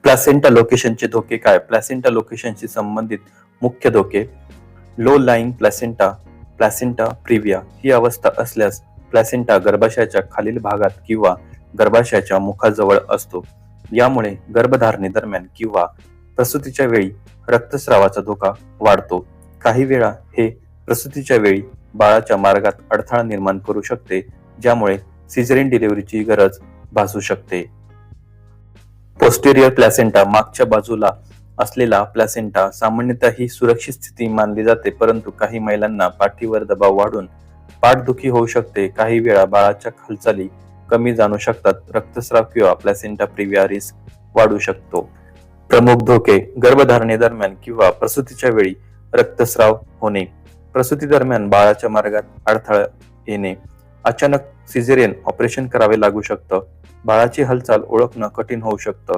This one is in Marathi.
प्लॅसेंटा लोकेशनचे धोके काय? प्लॅसेंटा लोकेशनशी संबंधित मुख्य धोके: लो लाईंग प्लॅसेंटा, प्लॅसेंटा प्रिव्हिया ही अवस्था असल्यास प्लॅसेंटा गर्भाशयाच्या खालील भागात किंवा गर्भाशयाच्या मुखाजवळ असतो. यामुळे गर्भधारणेदरम्यान किंवा प्रसूतीच्या वेळी रक्तस्रावाचा धोका वाढतो. काही वेळा हे प्रसूतीच्या वेळी बाळाच्या मार्गात अडथळा निर्माण करू शकते, ज्यामुळे सिझेरियन डिलिव्हरीची गरज भासू शकते. पोस्टेरियर प्लॅसेंटा मागच्या बाजूला असलेला प्लॅसेंटा सामान्यतः ही सुरक्षित स्थिती मानली जाते, परंतु काही महिलांना पाठीवर दबाव वाढून पाठदुखी होऊ शकते. काही वेळा बाळाच्या हालचाली कमी जाणू शकतात. रक्तस्राव किंवा प्लॅसेंटा प्रिव्हिया रिस्क वाढू शकतो. प्रमुख धोके: गर्भधारणेदरम्यान किंवा प्रसूतीच्या वेळी रक्तस्राव होणे, प्रसूती दरम्यान बाळाच्या मार्गात अडथळा येणे, अचानक सिझेरियन ऑपरेशन करावे लागू शकतं, बाळाची हालचाल ओळखणं कठीण होऊ शकतं.